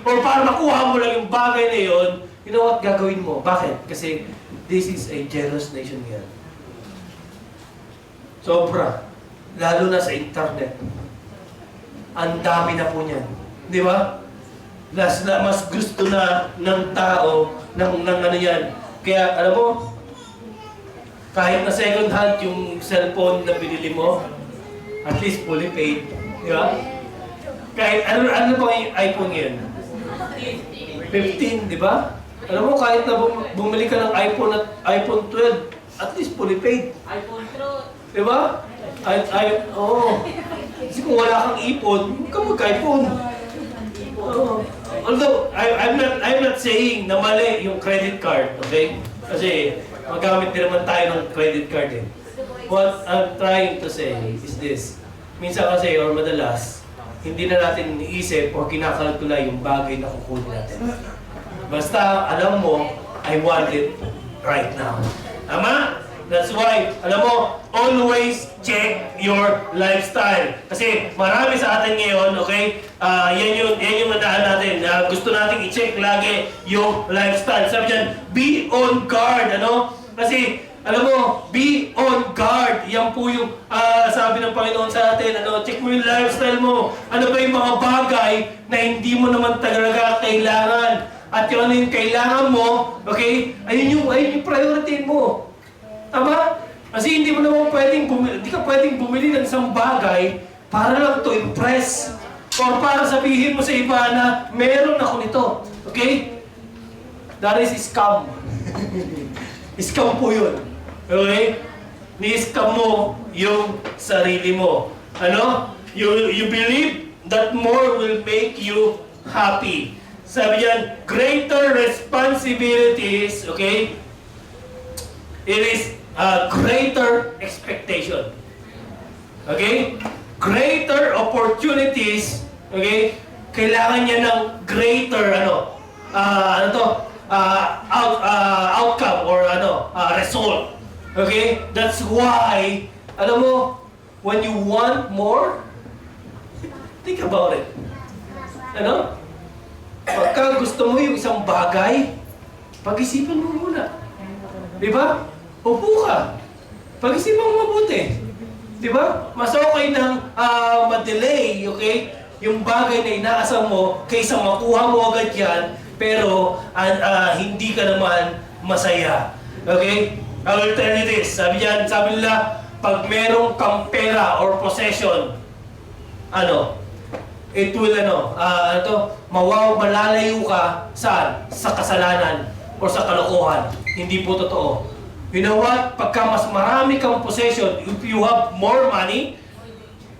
or para makuha mo lang yung bagay na yun, you know what gagawin mo? Bakit? Kasi this is a jealous nation yan. Sobra. Lalo na sa internet. Ang dami na po niyan. Di ba? Mas gusto na ng tao ng yan. Kaya, alam mo, kahit na second hand yung cellphone na binili mo, at least fully paid. Di ba? Kahit, ano ba yung iPhone ngayon? 15, di ba? Alam mo, kahit na bumili ka ng iPhone 12, at least fully paid. iPhone Pro. Di ba? Kasi kung wala kang ipon, huwag ka mag-iPhone. Although, I'm not saying na mali yung credit card, okay? Kasi magamit din naman tayo ng credit card eh. What I'm trying to say is this. Minsan kasi, or madalas, hindi na natin iniisip o kinakalkula yung bagay na kukunin natin. Basta, alam mo, I want it right now. Tama? That's why, alam mo, always check your lifestyle. Kasi marami sa atin ngayon, okay? Yan yung nandaan natin. Gusto natin i-check lagi yung lifestyle. Sabi dyan, be on guard, Kasi, alam mo, be on guard. Yan po yung sabi ng Panginoon sa atin, check mo yung lifestyle mo. Ano ba yung mga bagay na hindi mo naman talaga kailangan? At yun yung kailangan mo, okay? Ayun yung priority mo. Tama? Kasi hindi mo naman hindi ka pwedeng bumili ng isang bagay para lang to impress or para sabihin mo sa iba na meron ako nito. Okay? That is scam. Scam po yun. Okay? Ni-scam mo yung sarili mo. You believe that more will make you happy. Sabi yan, greater responsibilities, okay? It is greater expectation. Okay? Greater opportunities, okay? Kailangan niya ng greater, outcome or result. Okay? That's why, alam mo, when you want more, think about it. Pagka gusto mo yung isang bagay, pag-isipan mo muna. Di ba? Upo ka. Pag-isipan mo mabuti. Di ba? Mas okay nang ma-delay, okay? Yung bagay na inaasam mo, kaysa makuha mo agad yan, pero hindi ka naman masaya. Okay? I will tell you this. Sabi nila, pag merong kang pera or possession, it will, malalayo ka saan? Sa kasalanan o sa kalokohan. Hindi po totoo. You know what? Pagka mas marami kang possession, if you have more money,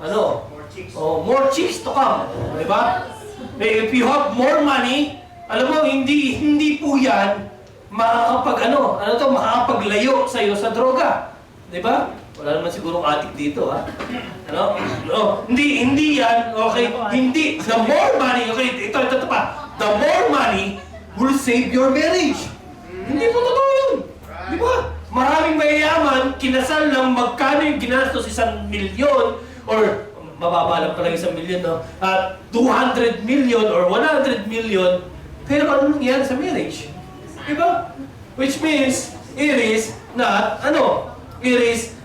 more chicks to come. Diba? If you have more money, alam mo, hindi po yan makakapaglayo sa'yo sa droga. Diba? Wala naman sigurong adik dito, ha? Hindi yan, okay? Hindi. The more money, okay? Ito pa. The more money will save your marriage. Hindi po totoo yun. Di ba? Maraming mayayaman, kinasal ng magkano yung ginastos 1 milyon or mababa lang pala 1 milyon, no? 200 million or 100 million, pero ano nangyari sa marriage? Di ba? Which means,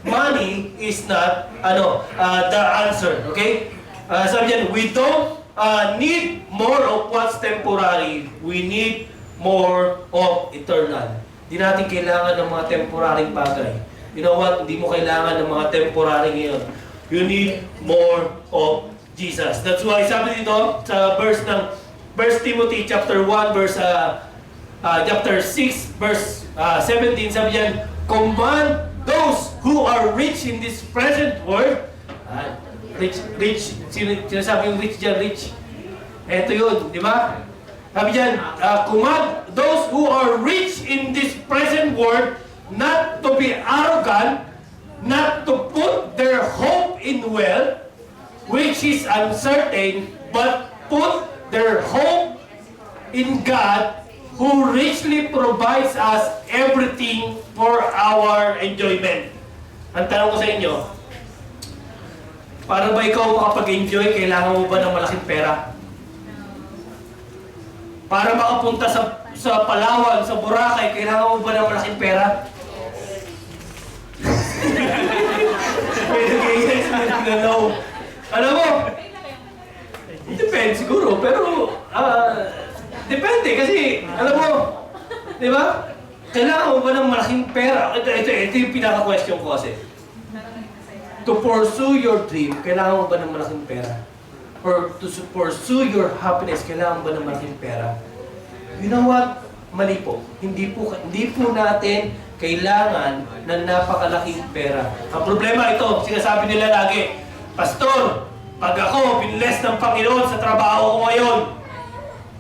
money is not, the answer, okay? Sabi dyan, we don't need more of what's temporary. We need more of eternal. Hindi natin kailangan ng mga temporary bagay. You know what? Hindi mo kailangan ng mga temporary ngayon. You need more of Jesus. That's why sabi dito sa verse ng 1 Timothy chapter 1 verse chapter 6 verse 17, sabi diyan, command those who are rich in this present world. Rich, sinasabi yung rich dyan, rich. Eto yun, di ba? Sabi diyan, command those who are rich in this present world not to be arrogant, not to put their hope in wealth, which is uncertain, but put their hope in God, who richly provides us everything for our enjoyment. Ang tanong ko sa inyo, para ba ikaw makapag-enjoy, kailangan mo ba ng malaking pera? Para makapunta sa Palawan, sa Boracay, kailangan mo ba ng malaking pera? May nag-i-yes, may nag-no. Alam mo, depende siguro, pero depende kasi, alam mo, di ba? Kailangan mo ba ng malaking pera? Ito yung pinaka-question ko kasi. To pursue your dream, kailangan mo ba ng malaking pera? Or to pursue your happiness, kailangan mo ba ng malaking pera? You know what? Mali po. Hindi po natin kailangan ng napakalaking pera. Ang problema ito, sinasabi nila lagi, Pastor, pag ako binless ng Panginoon sa trabaho ko ngayon,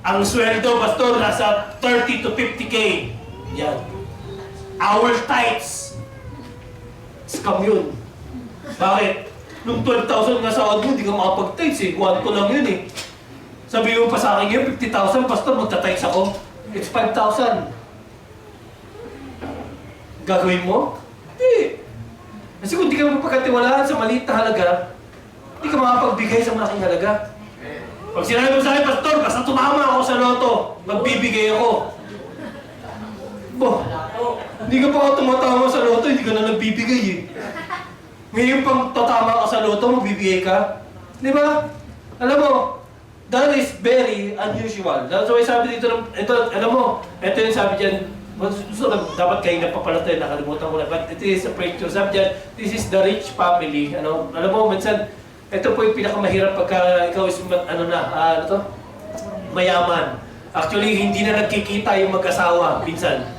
ang sweldo, Pastor, nasa 30 to 50K. Yan. Our tithes. Scam yun. Bakit? Nung 12,000 nga sahod mo, hindi ka makapag-tithes eh. 1 lang yun eh. Sabi mo pa sa akin yun, 50,000, Pastor, magta-tithes ako. It's 5,000. Gagawin mo? Hindi. Kasi kung di ka mapagkatiwalaan sa maliit na halaga, hindi ka makapagbigay sa malaking halaga. Pag sinabi mo sa akin, Pastor, basta tumama ako sa loto, magbibigay ako. Hindi ka pa ako tumatama sa loto, hindi ka na nagbibigay eh. Ngayon pang tatama ka sa loto, magbibigay ka. Di ba? Alam mo, that is very unusual. That's why sabi dito, ito, alam mo, ito yung sabi dyan, dapat kayo napapalatay, nakalimutan ko na. But it is a picture. Sabi dyan, this is the rich family. Alam mo, minsan, ito po yung pinakamahirap pagka ikaw is, mayaman. Actually, hindi na nagkikita yung mag-asawa, minsan.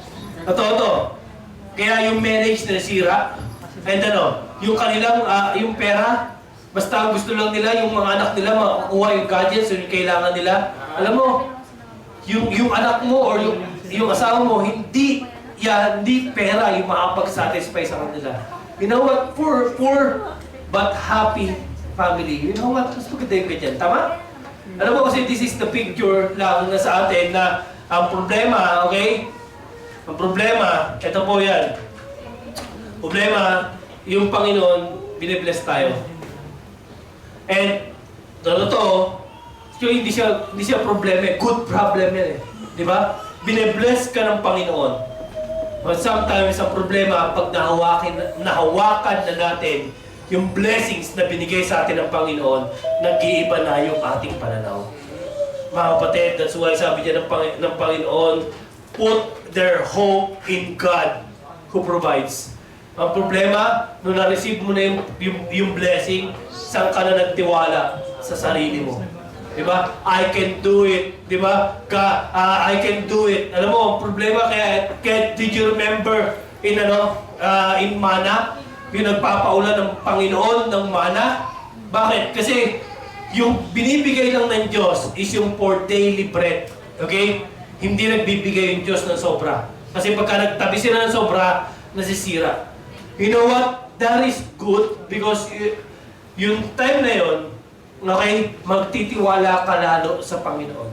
Ito. Kaya yung marriage na nasira, and yung kanilang, yung pera, basta gusto lang nila, yung mga anak nila, makakuha yung gadgets, yung kailangan nila. Alam mo, yung anak mo or yung asawa mo, hindi pera yung makapag-satisfy sa kanila. You know what? Poor but happy family. You know what? Mas maganda yung ganyan. Tama? Alam mo kasi this is the picture lang na sa atin na ang problema, okay? Ang problema, ito po yan. Problema, yung Panginoon, binibless tayo. And, hindi siya problema, good problem yan eh. Di ba? Binibless ka ng Panginoon. But sometimes, ang problema, pag nahawakan na natin yung blessings na binigay sa atin ng Panginoon, nag-iiba na yung ating pananaw. Mga kapatid, that's why sabi niya ng Panginoon, put their hope in God who provides. Ang problema, nung na-receive mo na yung blessing, saan ka na nagtiwala sa sarili mo? Diba? I can do it. Diba? I can do it. Alam mo, ang problema kaya did you remember in mana? Yung nagpapaulan ng Panginoon ng mana? Bakit? Kasi yung binibigay lang ng Diyos is yung for daily bread. Okay? Hindi nagbibigay yung Diyos ng sobra. Kasi pagka nagtabi sila ng sobra, nasisira. You know what? That is good because yung time na yun, okay, magtitiwala ka lalo sa Panginoon.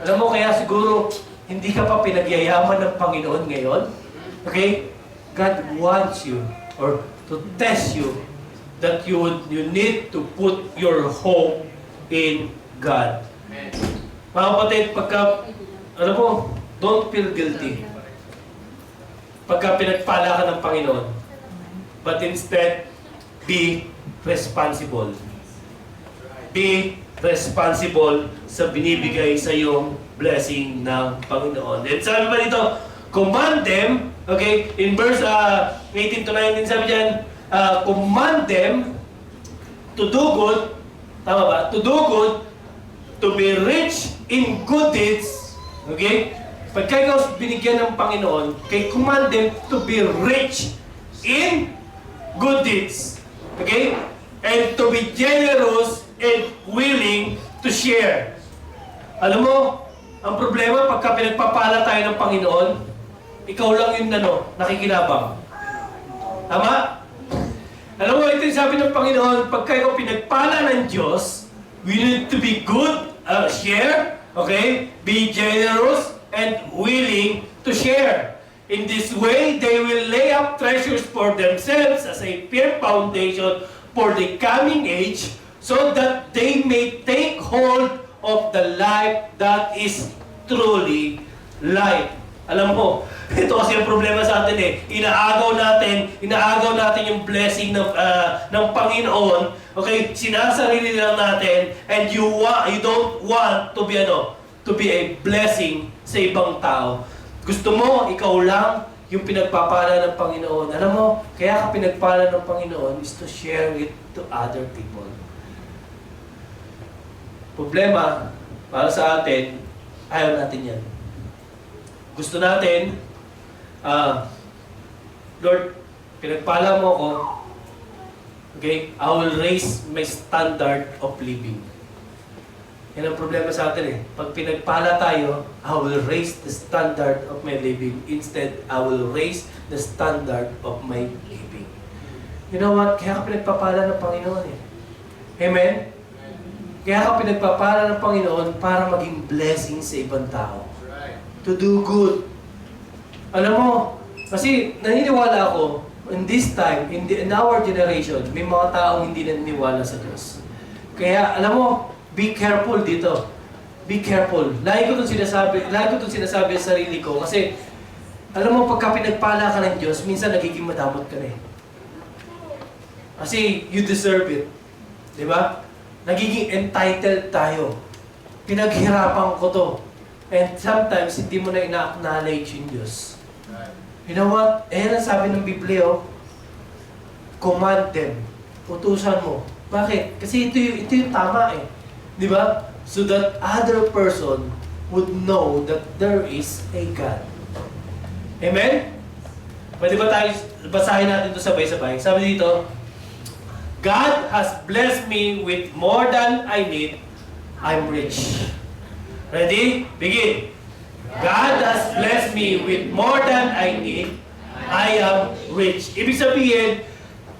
Alam mo, kaya siguro hindi ka pa pinagyayaman ng Panginoon ngayon. Okay? God wants you or to test you that you need to put your hope in God. Mga kapatid, alam mo, don't feel guilty. Pagka pinagpala ka ng Panginoon, but instead, be responsible. Be responsible sa binibigay sa iyong blessing ng Panginoon. And sabi pa dito, command them, okay, in verse 18 to 19, sabi dyan, command them to do good, tama ba? To do good, to be rich in good deeds, okay? Pagka ikaw binigyan ng Panginoon, kay command them to be rich in good deeds, okay? And to be generous and willing to share. Alam mo, ang problema pagka pinagpapala tayo ng Panginoon, ikaw lang yung nakikinabang. Tama? Alam mo, ito yung sabi ng Panginoon, pagka ikaw pinagpala ng Diyos, we need to be good, share, okay? Be generous and willing to share. In this way, they will lay up treasures for themselves as a firm foundation for the coming age, so that they may take hold of the life that is truly life. Alam mo, ito kasi ang problema sa atin eh. Inaagaw natin yung blessing ng Panginoon. Okay, sinasarili lang natin, and you don't want to be a blessing sa ibang tao. Gusto mo, ikaw lang yung pinagpapala ng Panginoon. Alam mo, kaya ka pinagpala ng Panginoon is to share it to other people. Problema, para sa atin, ayaw natin yan. Gusto natin, Lord, pinagpala mo ako, okay, I will raise my standard of living. Yan ang problema sa atin eh. Pag pinagpala tayo, I will raise the standard of my living. Instead, I will raise the standard of my living. You know what? Kaya ka pinagpapala ng Panginoon eh. Amen? Kaya ka pinagpapala ng Panginoon para maging blessing sa ibang tao. To do good. Alam mo, kasi naniniwala ako, in this time, in our generation, may mga taong hindi naniniwala sa Diyos. Kaya, alam mo, be careful dito. Be careful. Lagi ko itong sinasabi sa sarili ko, kasi, alam mo, pagka pinagpala ka ng Diyos, minsan nagiging madamot ka na eh. Kasi, you deserve it. Diba? Nagiging entitled tayo. Pinaghirapan ko to. And sometimes, hindi mo na ina-acknowledge yung Diyos. You know what? Ayan ang sabi ng Biblia, oh. Command them. Utusan mo. Bakit? Kasi ito yung tama eh. Di ba? So that other person would know that there is a God. Amen? Pwede ba tayo, basahin natin ito sabay-sabay. Sabi dito, God has blessed me with more than I need. I'm rich. Ready? Begin. God has blessed me with more than I need. I am rich. Ibig sabihin,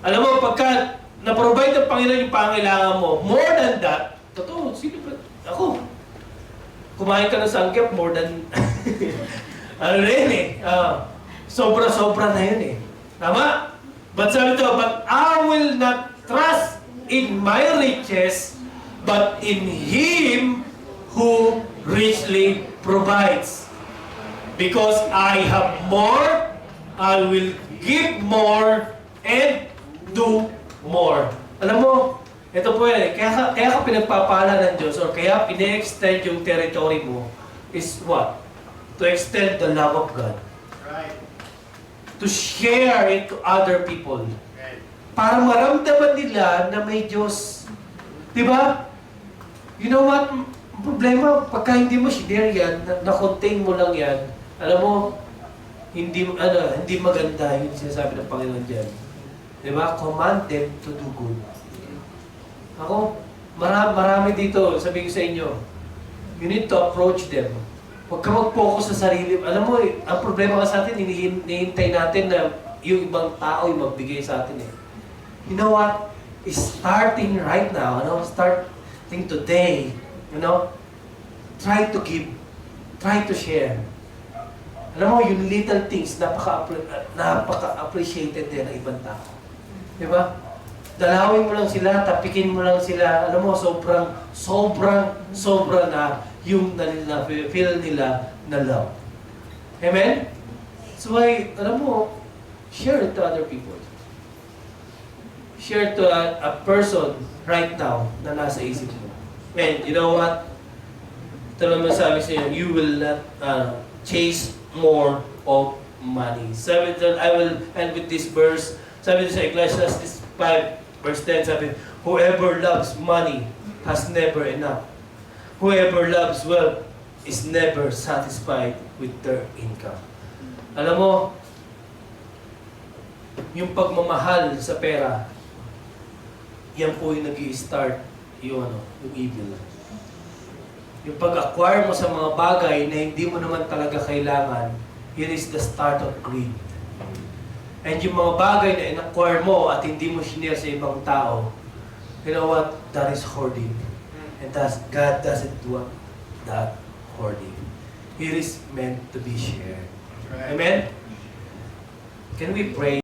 alam mo, pagka na-provide ng Panginoon yung pangailangan mo, more than that, totoo, sino ba? Ako. Kumain ka ng sanggip, more than, ano rin eh, sobra-sobra na yun eh. Tama? But sabi ito, but I will not trust in my riches, but in Him who richly provides. Because I have more, I will give more, and do more. Alam mo, ito po yan eh. Kaya ka pinagpapala ng Diyos, or kaya pine-extend yung territory mo, is what? To extend the love of God. Right. To share it to other people. Right. Para maramdaman nila na may Diyos. Diba? You know what? Ang problema, pagka hindi mo share yan, na-contain mo lang yan, alam mo, hindi maganda yung sinasabi ng Panginoon dyan. Diba? Command them to do good. Ako, marami dito, sabi ko sa inyo, you need to approach them. Huwag ka mag-focus sa sarili. Alam mo, ang problema ka sa atin, hinihintay natin na yung ibang tao yung magbigay sa atin eh. You know what? Starting right now, starting today, try to give, try to share. Alam mo, yung little things, napaka-appreciated din ng ibang tao. Diba? Dalawin mo lang sila, tapikin mo lang sila, alam mo, sobra na yung feel nila na love. Amen? So, alam mo, share it to other people. Share to a person right now na nasa isip mo. And you know what? Ito naman sabi sa inyo, you will not chase more of money. Sabi doon, I will end with this verse. Sabi doon sa Ecclesiastes 5, verse 10, sabi, whoever loves money has never enough. Whoever loves wealth is never satisfied with their income. Alam mo, yung pagmamahal sa pera, yan po yung nag-i-start yung evil. Yung pag-acquire mo sa mga bagay na hindi mo naman talaga kailangan, it is the start of greed. And yung mga bagay na in-acquire mo at hindi mo shinare sa ibang tao, you know what? That is hoarding. And God doesn't want that hoarding. It is meant to be shared. Amen? Can we pray?